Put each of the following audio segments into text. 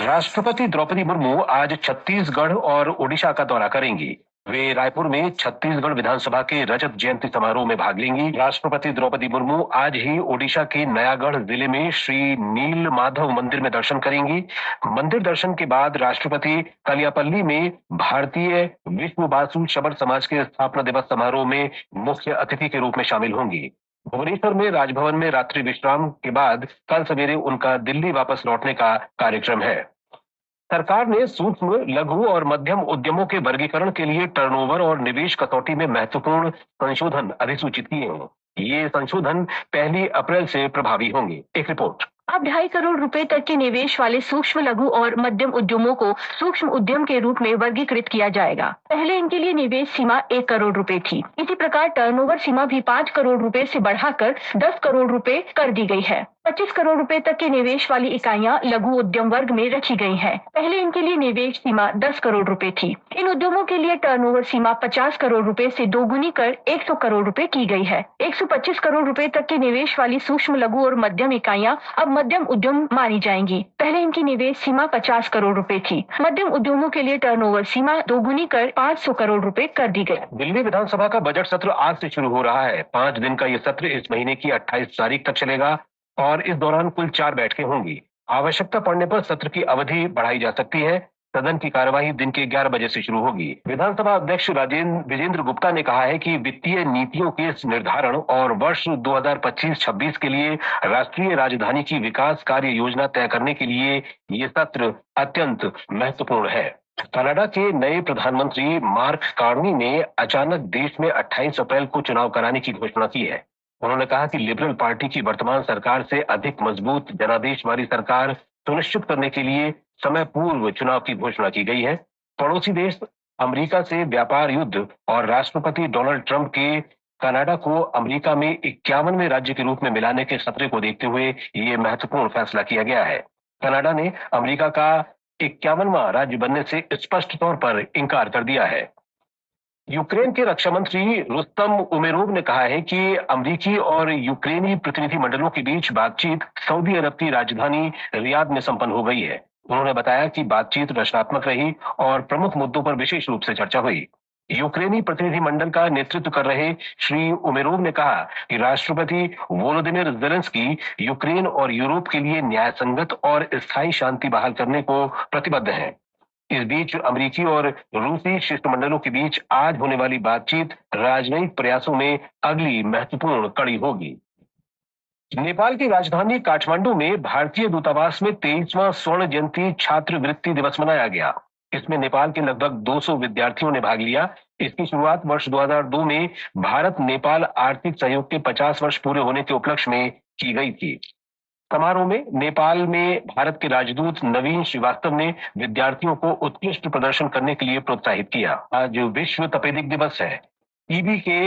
राष्ट्रपति द्रौपदी मुर्मू आज छत्तीसगढ़ और ओडिशा का दौरा करेंगी। वे रायपुर में छत्तीसगढ़ विधानसभा के रजत जयंती समारोह में भाग लेंगी। राष्ट्रपति द्रौपदी मुर्मू आज ही ओडिशा के नयागढ़ जिले में श्री नील माधव मंदिर में दर्शन करेंगी। मंदिर दर्शन के बाद राष्ट्रपति कलियापल्ली में भारतीय विश्व बासु शबर समाज के स्थापना दिवस समारोह में मुख्य अतिथि के रूप में शामिल होंगी। भुवनेश्वर में राजभवन में रात्रि विश्राम के बाद कल सवेरे उनका दिल्ली वापस लौटने का कार्यक्रम है। सरकार ने सूक्ष्म, लघु और मध्यम उद्यमों के वर्गीकरण के लिए टर्नओवर और निवेश कसौटी में महत्वपूर्ण संशोधन अधिसूचित किए हैं। ये संशोधन 1 अप्रैल से प्रभावी होंगे। एक रिपोर्ट। अब 2.5 करोड़ रुपए तक के निवेश वाले सूक्ष्म, लघु और मध्यम उद्यमों को सूक्ष्म उद्यम के रूप में वर्गीकृत किया जाएगा। पहले इनके लिए निवेश सीमा 1 करोड़ रुपए थी। इसी प्रकार टर्नओवर सीमा भी 5 करोड़ रुपए से बढ़ाकर 10 करोड़ रुपए कर दी गई है। 25 करोड़ रुपए तक के निवेश वाली इकाइयां लघु उद्यम वर्ग में रखी गई हैं। पहले इनके लिए निवेश सीमा 10 करोड़ रुपए थी। इन उद्यमों के लिए टर्नओवर सीमा 50 करोड़ रुपए से दोगुनी कर 100 करोड़ रुपए की गई है। 125 करोड़ रुपए तक के निवेश वाली सूक्ष्म, लघु और मध्यम इकाइयां अब मध्यम उद्यम मानी जाएंगी। पहले इनकी निवेश सीमा 50 करोड़ रुपए थी। मध्यम उद्यमों के लिए टर्नओवर सीमा दोगुनी कर 500 करोड़ रुपए कर दी गई। दिल्ली विधानसभा का बजट सत्र आज से शुरू हो रहा है। 5 दिन का ये सत्र इस महीने की 28 तारीख तक चलेगा और इस दौरान कुल 4 बैठकें होंगी। आवश्यकता पड़ने पर सत्र की अवधि बढ़ाई जा सकती है। सदन की कार्यवाही दिन के 11 बजे से शुरू होगी। विधानसभा अध्यक्ष विजेंद्र गुप्ता ने कहा है कि वित्तीय नीतियों के निर्धारण और वर्ष 2025-26 के लिए राष्ट्रीय राजधानी की विकास कार्य योजना तय करने के लिए ये सत्र अत्यंत महत्वपूर्ण है। कनाडा के नए प्रधानमंत्री मार्क कार्नी ने अचानक देश में 28 अप्रैल को चुनाव कराने की घोषणा की है। उन्होंने कहा कि लिबरल पार्टी की वर्तमान सरकार से अधिक मजबूत जनादेशवादी सरकार सुनिश्चित करने के लिए समय पूर्व चुनाव की घोषणा की गई है। पड़ोसी देश अमेरिका से व्यापार युद्ध और राष्ट्रपति डोनाल्ड ट्रंप के कनाडा को अमेरिका में 51वें राज्य के रूप में मिलाने के खतरे को देखते हुए ये महत्वपूर्ण फैसला किया गया है। कनाडा ने अमेरिका का 51वां राज्य बनने से स्पष्ट तौर पर इंकार कर दिया है। यूक्रेन के रक्षा मंत्री रुस्तम उमेरोव ने कहा है कि अमेरिकी और यूक्रेनी प्रतिनिधि मंडलों के बीच बातचीत सऊदी अरब की राजधानी रियाद में संपन्न हो गई है। उन्होंने बताया कि बातचीत रचनात्मक रही और प्रमुख मुद्दों पर विशेष रूप से चर्चा हुई। यूक्रेनी प्रतिनिधि मंडल का नेतृत्व कर रहे श्री उमेरोव ने कहा कि राष्ट्रपति वोलोदिमिर जेलेंस्की यूक्रेन और यूरोप के लिए न्यायसंगत और स्थायी शांति बहाल करने को प्रतिबद्ध हैं। इस बीच अमेरिकी और रूसी शिष्टमंडलों के बीच आज होने वाली बातचीत राजनयिक प्रयासों में अगली महत्वपूर्ण कड़ी होगी। नेपाल की राजधानी काठमांडू में भारतीय दूतावास में 23वां स्वर्ण जयंती छात्रवृत्ति दिवस मनाया गया। इसमें नेपाल के लगभग 200 विद्यार्थियों ने भाग लिया। इसकी शुरुआत वर्ष 2002 में भारत नेपाल आर्थिक सहयोग के 50 वर्ष पूरे होने के उपलक्ष्य में की गई थी। समारोह में नेपाल में भारत के राजदूत नवीन श्रीवास्तव ने विद्यार्थियों को उत्कृष्ट प्रदर्शन करने के लिए प्रोत्साहित किया। आज विश्व तपेदिक दिवस है। टीबी के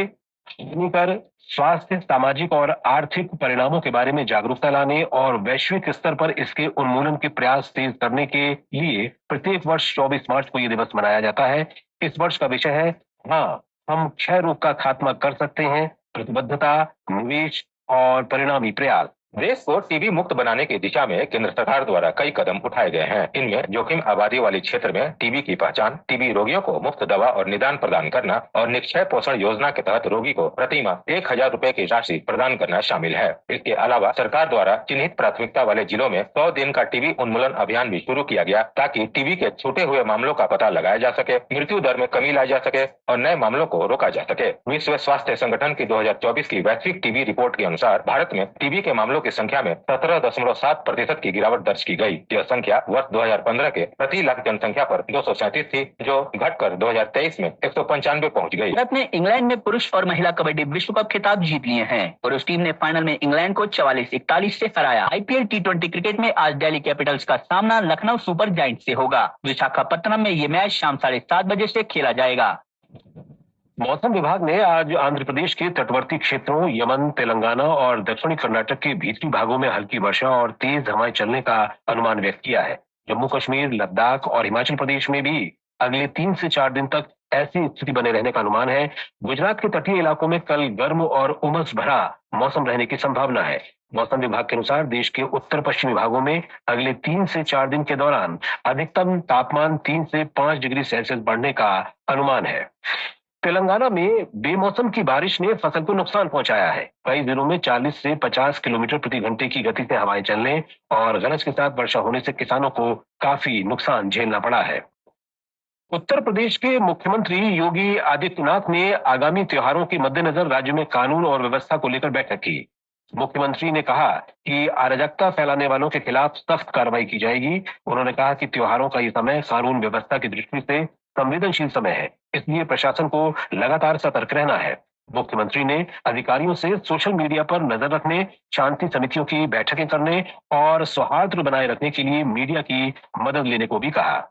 हानिकर स्वास्थ्य, सामाजिक और आर्थिक परिणामों के बारे में जागरूकता लाने और वैश्विक स्तर पर इसके उन्मूलन के प्रयास तेज करने के लिए प्रत्येक वर्ष 24 मार्च को यह दिवस मनाया जाता है। इस वर्ष का विषय है हाँ, हम क्षय रोग का खात्मा कर सकते हैं, प्रतिबद्धता, निवेश और परिणामी प्रयास। देश को टीबी मुक्त बनाने की दिशा में केंद्र सरकार द्वारा कई कदम उठाए गए हैं। इनमें जोखिम आबादी वाली क्षेत्र में टीबी की पहचान, टीबी रोगियों को मुफ्त दवा और निदान प्रदान करना और निक्षय पोषण योजना के तहत रोगी को प्रति माह 1000 रुपए की राशि प्रदान करना शामिल है। इसके अलावा सरकार द्वारा चिन्हित प्राथमिकता वाले जिलों में 100 दिन का टीबी उन्मूलन अभियान भी शुरू किया गया, ताकि टीबी के छूटे हुए मामलों का पता लगाया जा सके, मृत्यु दर में कमी लाई जा सके और नए मामलों को रोका जा सके। विश्व स्वास्थ्य संगठन की 2024 की वैश्विक टीबी रिपोर्ट के अनुसार भारत में टीबी के मामलों की संख्या में 17.7% की गिरावट दर्ज की गई। यह संख्या वर्ष 2015 के प्रति लाख जनसंख्या पर 237 थी, जो घटकर 2023 में 195 पहुंच गई। भारत ने इंग्लैंड में पुरुष और महिला कबड्डी विश्व कप खिताब जीत लिए हैं। पुरुष टीम ने फाइनल में इंग्लैंड को 44-41 से हराया। आईपीएल T20 क्रिकेट में आज दिल्ली कैपिटल्स का सामना लखनऊ सुपर जायंट्स से होगा। विशाखापत्तनम में ये मैच शाम 7:30 बजे से खेला जाएगा। मौसम विभाग ने आज आंध्र प्रदेश के तटवर्ती क्षेत्रों, यमन, तेलंगाना और दक्षिणी कर्नाटक के भीतरी भागों में हल्की वर्षा और तेज हवाएं चलने का अनुमान व्यक्त किया है। जम्मू कश्मीर, लद्दाख और हिमाचल प्रदेश में भी अगले 3 से 4 दिन तक ऐसी स्थिति बने रहने का अनुमान है। गुजरात के तटीय इलाकों में कल गर्म और उमस भरा मौसम रहने की संभावना है। मौसम विभाग के अनुसार देश के उत्तर पश्चिमी भागों में अगले 3 से 4 दिन के दौरान अधिकतम तापमान 3 से 5 डिग्री सेल्सियस बढ़ने का अनुमान है। तेलंगाना में बेमौसम की बारिश ने फसल को नुकसान पहुंचाया है। कई जिलों में 40 से 50 किलोमीटर प्रति घंटे की गति से हवाएं चलने और गरज के साथ वर्षा होने से किसानों को काफी नुकसान झेलना पड़ा है। उत्तर प्रदेश के मुख्यमंत्री योगी आदित्यनाथ ने आगामी त्योहारों के मद्देनजर राज्य में कानून और व्यवस्था को लेकर बैठक की। मुख्यमंत्री ने कहा कि अराजकता फैलाने वालों के खिलाफ सख्त कार्रवाई की जाएगी। उन्होंने कहा कि त्योहारों का ये समय कानून व्यवस्था की दृष्टि से संवेदनशील समय है, इसलिए प्रशासन को लगातार सतर्क रहना है। मुख्यमंत्री ने अधिकारियों से सोशल मीडिया पर नजर रखने, शांति समितियों की बैठकें करने और सौहार्द बनाए रखने के लिए मीडिया की मदद लेने को भी कहा।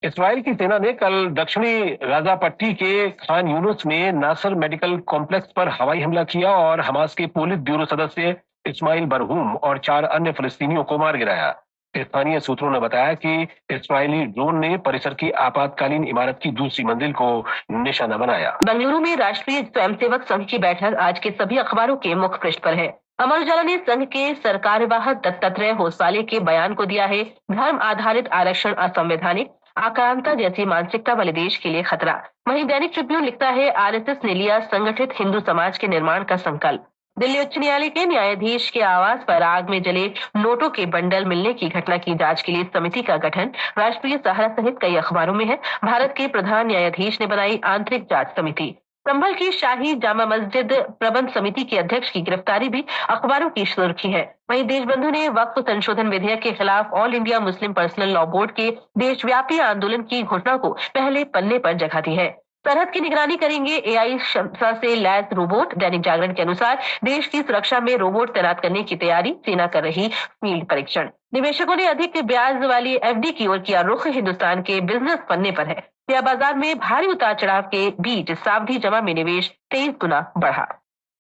इस्राइल की सेना ने कल दक्षिणी गाजा पट्टी के खान यूनुस में नासर मेडिकल कॉम्प्लेक्स पर हवाई हमला किया और हमास के पोलित ब्यूरो सदस्य इस्माइल बरहूम और 4 अन्य फिलिस्तीनियों को मार गिराया। स्थानीय सूत्रों ने बताया कि इस्राइली ड्रोन ने परिसर की आपातकालीन इमारत की दूसरी मंजिल को निशाना बनाया। बेंगलुरु में राष्ट्रीय स्वयंसेवक संघ की बैठक आज के सभी अखबारों के मुख्य पृष्ठ पर है। अमर उजाला ने संघ के सरकारवाह दत्तात्रेय होसाले के बयान को दिया है धर्म आधारित आरक्षण असंवैधानिक, आक्रांता जैसी मानसिकता वाले देश के लिए खतरा। वहीं दैनिक ट्रिब्यून लिखता है आरएसएस ने लिया संगठित हिंदू समाज के निर्माण का संकल्प। दिल्ली उच्च न्यायालय के न्यायाधीश के आवास पर आग में जले नोटों के बंडल मिलने की घटना की जांच के लिए समिति का गठन राष्ट्रीय सहारा सहित कई अखबारों में है। भारत के प्रधान न्यायाधीश ने बनाई आंतरिक जांच समिति। संभल की शाही जामा मस्जिद प्रबंध समिति के अध्यक्ष की गिरफ्तारी भी अखबारों की सुर्खी है। वहीं देशबंधु ने वक्फ संशोधन विधेयक के खिलाफ all India Muslim personal law board के देशव्यापी आंदोलन की घोषणा को पहले पन्ने पर जगह दी है। सरहद की निगरानी करेंगे एआई क्षमता से लैस रोबोट। दैनिक जागरण के अनुसार देश की सुरक्षा में रोबोट तैनात करने की तैयारी, सेना कर रही फील्ड परीक्षण। निवेशकों ने अधिक ब्याज वाली एफडी की ओर किया रुख। हिंदुस्तान के बिजनेस पन्ने पर है शेयर बाजार में भारी उतार चढ़ाव के बीच सावधि जमा में निवेश 23 गुना बढ़ा।